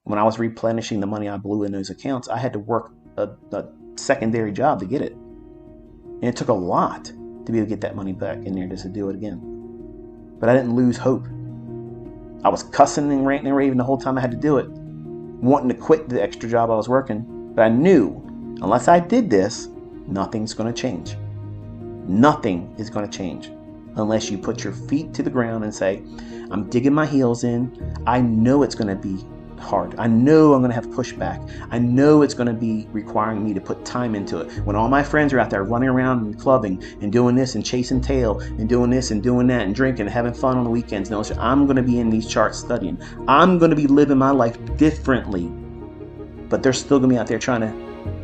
When I was replenishing the money I blew in those accounts, I had to work a secondary job to get it. And it took a lot to be able to get that money back in there just to do it again. But I didn't lose hope. I was cussing and ranting and raving the whole time I had to do it, wanting to quit the extra job I was working. But I knew unless I did this, nothing's going to change. Nothing is going to change unless you put your feet to the ground and say, I'm digging my heels in. I know it's going to be hard. I know I'm going to have pushback. I know it's going to be requiring me to put time into it. When all my friends are out there running around and clubbing and doing this and chasing tail and doing this and doing that and drinking and having fun on the weekends, no, I'm going to be in these charts studying. I'm going to be living my life differently. But they're still going to be out there trying to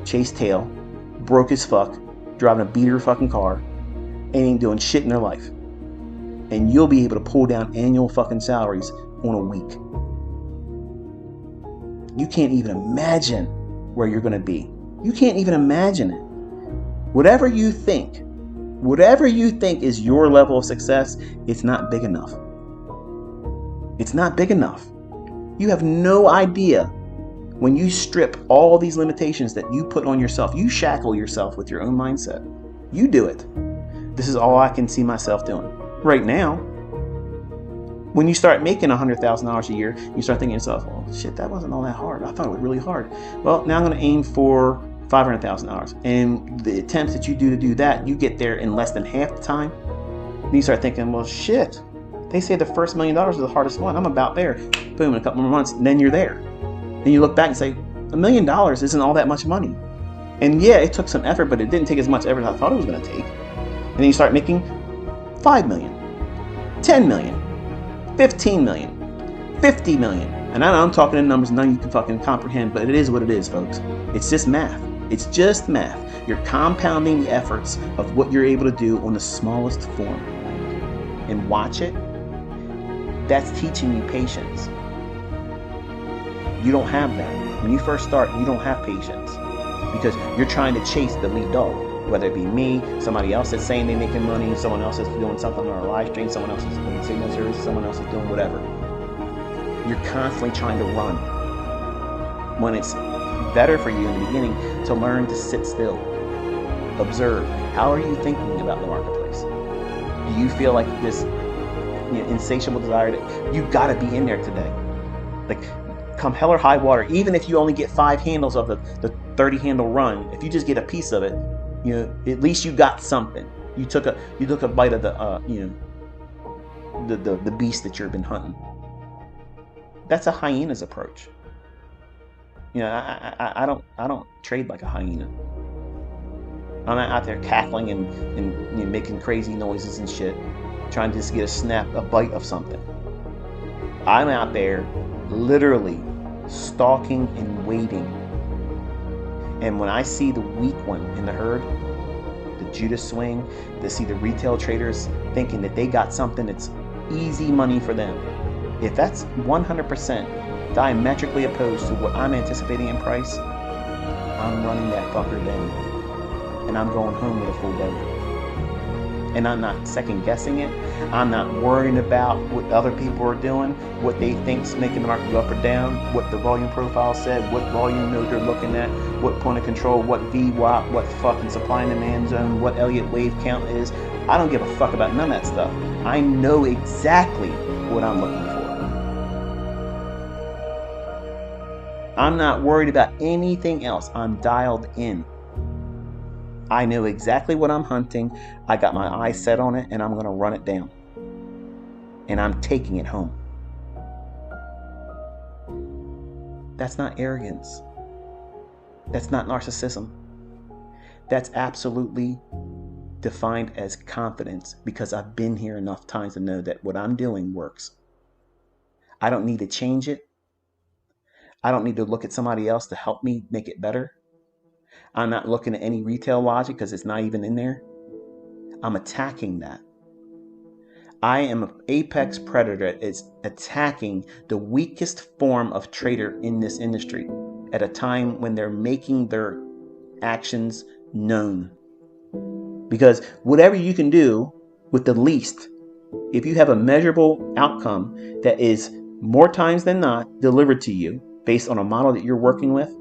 chase tail, broke as fuck, driving a beater fucking car, and ain't doing shit in their life. And you'll be able to pull down annual fucking salaries on a week. You can't even imagine where you're going to be. You can't even imagine it. Whatever you think is your level of success, it's not big enough. It's not big enough. You have no idea when you strip all these limitations that you put on yourself. You shackle yourself with your own mindset. You do it. This is all I can see myself doing right now. When you start making $100,000 a year, you start thinking to yourself, well, shit, that wasn't all that hard. I thought it was really hard. Well, now I'm going to aim for $500,000. And the attempts that you do to do that, you get there in less than half the time. And you start thinking, well, shit, they say the first $1 million is the hardest one. I'm about there. Boom, in a couple more months, and then you're there. And you look back and say, $1 million isn't all that much money. And yeah, it took some effort, but it didn't take as much effort as I thought it was going to take. And then you start making $5 million, $10 million. 15 million, 50 million. And I know I'm talking in numbers none you can fucking comprehend, but it is what it is, folks. It's just math. It's just math. You're compounding the efforts of what you're able to do on the smallest form. And watch it. That's teaching you patience. You don't have that. When you first start, you don't have patience because you're trying to chase the lead dog. Whether it be me, somebody else that's saying they're making money, someone else is doing something on a live stream, someone else is doing signal service, someone else is doing whatever. You're constantly trying to run. When it's better for you in the beginning to learn to sit still, observe. How are you thinking about the marketplace? Do you feel like this insatiable desire that you got to be in there today? Like, come hell or high water, even if you only get 5 handles of the 30 handle run, if you just get a piece of it, at least you got something. You took a bite of the beast that you've been hunting. That's a hyena's approach. I don't trade like a hyena. I'm not out there cackling and making crazy noises and shit, trying to just get a bite of something. I'm out there literally stalking and waiting. And when I see the weak one in the herd, the Judas swing, to see the retail traders thinking that they got something that's easy money for them, if that's 100% diametrically opposed to what I'm anticipating in price, I'm running that fucker down. And I'm going home with a full belly. And I'm not second guessing it. I'm not worrying about what other people are doing, what they think's making the market go up or down, what the volume profile said, what volume node they're looking at, what point of control, what VWAP, what fucking supply and demand zone, what Elliott wave count is. I don't give a fuck about none of that stuff. I know exactly what I'm looking for. I'm not worried about anything else. I'm dialed in. I know exactly what I'm hunting. I got my eyes set on it, and I'm going to run it down. And I'm taking it home. That's not arrogance. That's not narcissism. That's absolutely defined as confidence, because I've been here enough times to know that what I'm doing works. I don't need to change it. I don't need to look at somebody else to help me make it better. I'm not looking at any retail logic because it's not even in there. I'm attacking that. I am an apex predator that is attacking the weakest form of trader in this industry at a time when they're making their actions known. Because whatever you can do with the least, if you have a measurable outcome that is more times than not delivered to you based on a model that you're working with,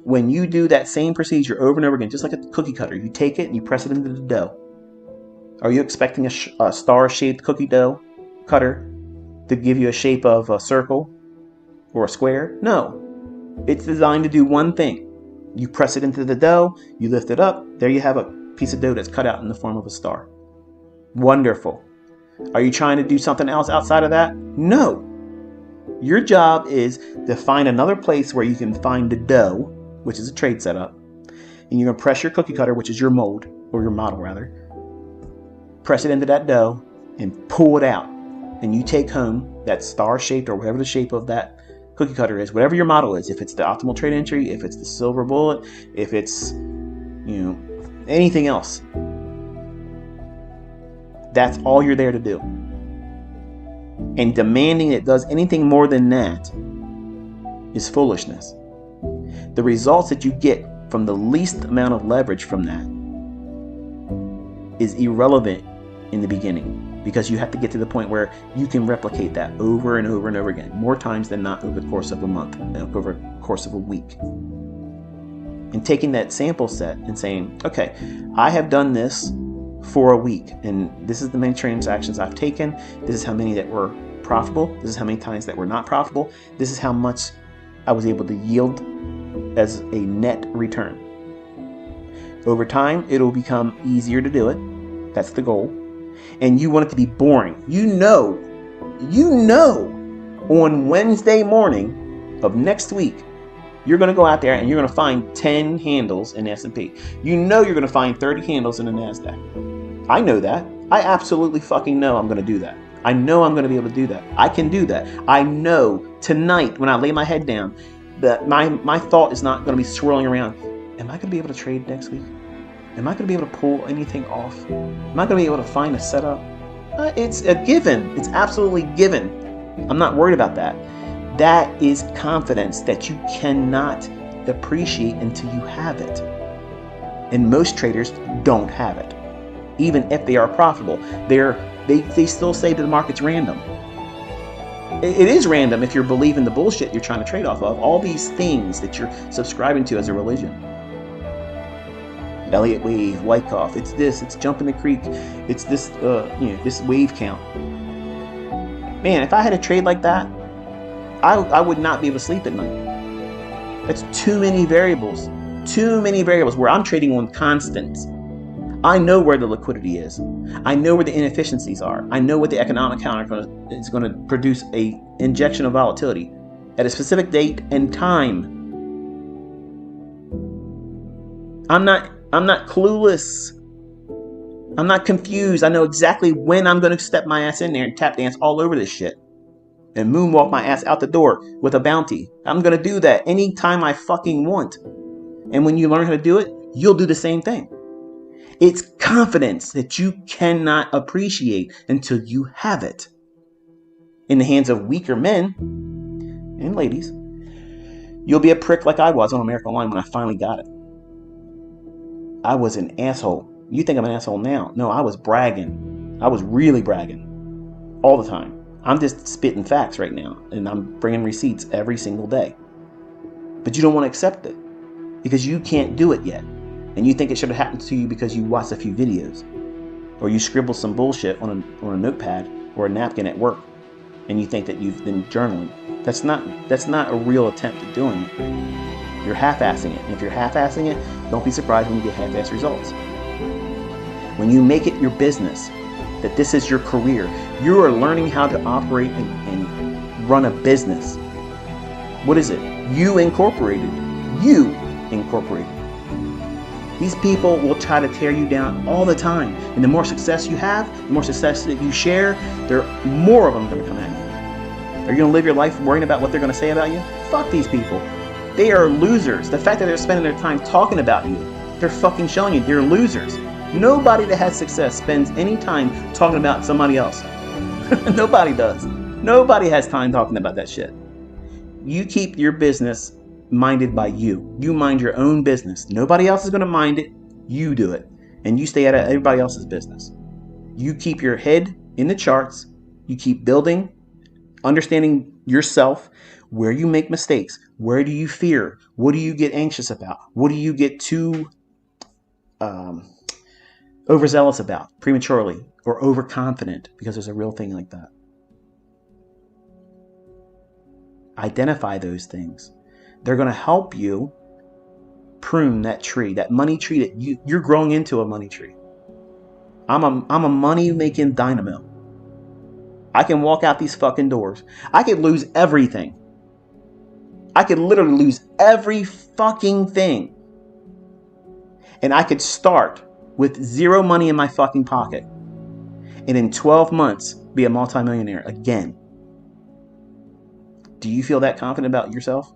when you do that same procedure over and over again, just like a cookie cutter, you take it and you press it into the dough. Are you expecting a star-shaped cookie dough cutter to give you a shape of a circle or a square? No. It's designed to do one thing. You press it into the dough, you lift it up, there you have a piece of dough that's cut out in the form of a star. Wonderful. Are you trying to do something else outside of that? No. Your job is to find another place where you can find the dough, which is a trade setup, and you're going to press your cookie cutter, which is your mold, or your model rather, press it into that dough and pull it out. And you take home that star-shaped or whatever the shape of that cookie cutter is, whatever your model is, if it's the optimal trade entry, if it's the silver bullet, if it's, anything else. That's all you're there to do. And demanding it does anything more than that is foolishness. The results that you get from the least amount of leverage from that is irrelevant in the beginning, because you have to get to the point where you can replicate that over and over and over again, more times than not over the course of a month, over the course of a week. And taking that sample set and saying, okay, I have done this for a week, and this is the many transactions I've taken. This is how many that were profitable. This is how many times that were not profitable. This is how much I was able to yield as a net return. Over time, it'll become easier to do it. That's the goal. And you want it to be boring. You know, on Wednesday morning of next week, you're going to go out there and you're going to find 10 handles in S&P. You know you're going to find 30 handles in the NASDAQ. I know that. I absolutely fucking know I'm going to do that. I know I'm going to be able to do that. I can do that. I know tonight when I lay my head down that my thought is not going to be swirling around. Am I going to be able to trade next week? Am I going to be able to pull anything off? Am I going to be able to find a setup? It's a given. It's absolutely given. I'm not worried about that. That is confidence that you cannot appreciate until you have it. And most traders don't have it. Even if they are profitable, they still say that the market's random. It is random if you're believing the bullshit you're trying to trade off of. All these things that you're subscribing to as a religion. Elliott wave, Wyckoff, it's this, it's jumping the creek, it's this, this wave count. Man, if I had a trade like that, I would not be able to sleep at night. That's too many variables where I'm trading on constants. I know where the liquidity is. I know where the inefficiencies are. I know what the economic counter is going to produce a injection of volatility at a specific date and time. I'm not clueless. I'm not confused. I know exactly when I'm going to step my ass in there and tap dance all over this shit and moonwalk my ass out the door with a bounty. I'm going to do that anytime I fucking want. And when you learn how to do it, you'll do the same thing. It's confidence that you cannot appreciate until you have it. In the hands of weaker men and ladies, you'll be a prick like I was on American Online when I finally got it. I was an asshole. You think I'm an asshole now? No, I was bragging. I was really bragging all the time. I'm just spitting facts right now, and I'm bringing receipts every single day. But you don't want to accept it because you can't do it yet. And you think it should have happened to you because you watched a few videos, or you scribbled some bullshit on a notepad or a napkin at work, and you think that you've been journaling. That's not a real attempt at doing it. You're half-assing it. And if you're half-assing it, don't be surprised when you get half-assed results. When you make it your business, that this is your career, you are learning how to operate and run a business. What is it? You Incorporated. You Incorporated. These people will try to tear you down all the time. And the more success you have, the more success that you share, there are more of them going to come at you. Are you going to live your life worrying about what they're going to say about you? Fuck these people. They are losers. The fact that they're spending their time talking about you, they're fucking showing you they're losers. Nobody that has success spends any time talking about somebody else. Nobody does. Nobody has time talking about that shit. You keep your business minded by you. You mind your own business. Nobody else is going to mind it. You do it. And you stay out of everybody else's business. You keep your head in the charts. You keep building, understanding yourself, where you make mistakes, where do you fear, what do you get anxious about, what do you get too overzealous about prematurely, or overconfident, because there's a real thing like that. Identify those things. They're going to help you prune that tree, that money tree that you're growing into a money tree. I'm a money making dynamo. I can walk out these fucking doors. I could lose everything. I could literally lose every fucking thing. And I could start with zero money in my fucking pocket. And in 12 months, be a multimillionaire again. Do you feel that confident about yourself?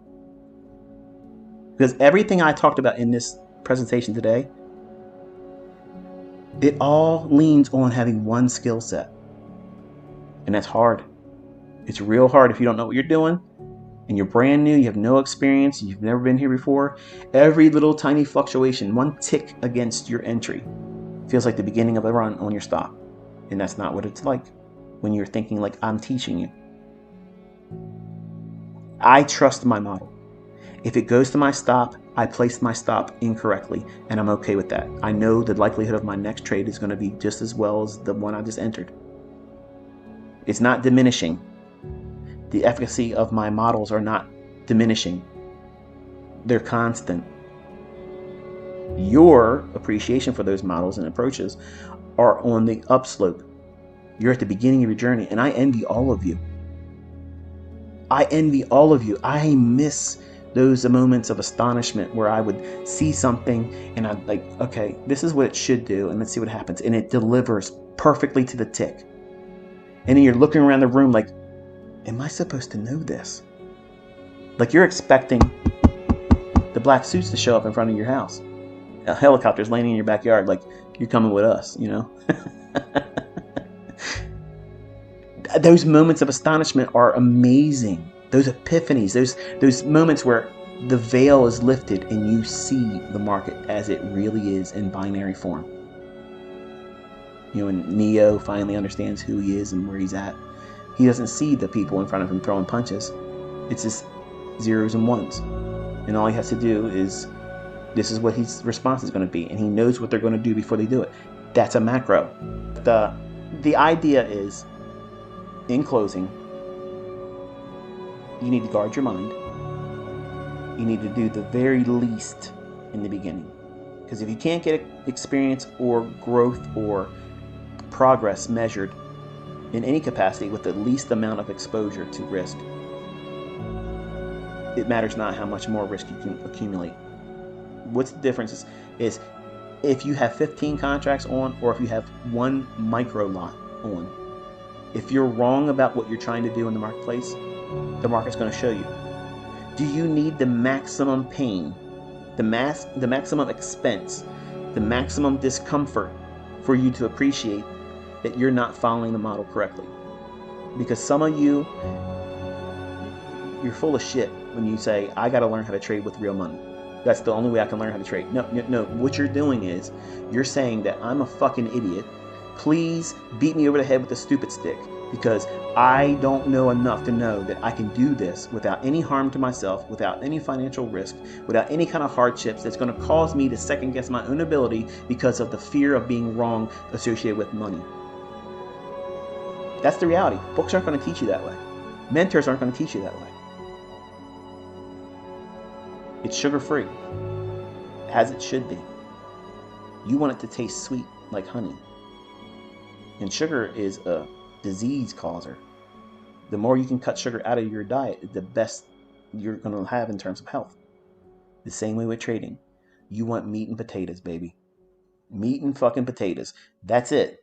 Because everything I talked about in this presentation today, it all leans on having one skill set. And that's hard. It's real hard if you don't know what you're doing and you're brand new, you have no experience, you've never been here before. Every little tiny fluctuation, one tick against your entry, feels like the beginning of a run on your stop. And that's not what it's like when you're thinking like I'm teaching you. I trust my model. If it goes to my stop, I placed my stop incorrectly, and I'm okay with that. I know the likelihood of my next trade is going to be just as well as the one I just entered. It's not diminishing. The efficacy of my models are not diminishing. They're constant. Your appreciation for those models and approaches are on the upslope. You're at the beginning of your journey, and I envy all of you. I envy all of you. I miss those moments of astonishment where I would see something and I'd like, okay, this is what it should do, and let's see what happens. And it delivers perfectly to the tick. And then you're looking around the room like, am I supposed to know this? Like you're expecting the black suits to show up in front of your house. A helicopter's landing in your backyard like, you're coming with us, you know? Those moments of astonishment are amazing. Those epiphanies, those moments where the veil is lifted and you see the market as it really is in binary form. You know, when Neo finally understands who he is and where he's at, he doesn't see the people in front of him throwing punches. It's just zeros and ones. And all he has to do is, this is what his response is going to be. And he knows what they're going to do before they do it. That's a macro. The idea is, in closing, you need to guard your mind. You need to do the very least in the beginning. Because if you can't get experience or growth or progress measured in any capacity with the least amount of exposure to risk, it matters not how much more risk you can accumulate. What's the difference is if you have 15 contracts on or if you have one micro lot on. If you're wrong about what you're trying to do in the marketplace, the market's going to show you. Do you need the maximum pain, the maximum expense, the maximum discomfort for you to appreciate that you're not following the model correctly? Because some of you, you're full of shit when you say, I got to learn how to trade with real money. That's the only way I can learn how to trade. No. What you're doing is you're saying that I'm a fucking idiot. Please beat me over the head with a stupid stick because I don't know enough to know that I can do this without any harm to myself, without any financial risk, without any kind of hardships that's going to cause me to second guess my own ability because of the fear of being wrong associated with money. That's the reality. Books aren't going to teach you that way. Mentors aren't going to teach you that way. It's sugar-free, as it should be. You want it to taste sweet like honey. And sugar is a disease causer. The more you can cut sugar out of your diet, the best you're going to have in terms of health. The same way with trading. You want meat and potatoes, baby. Meat and fucking potatoes. That's it.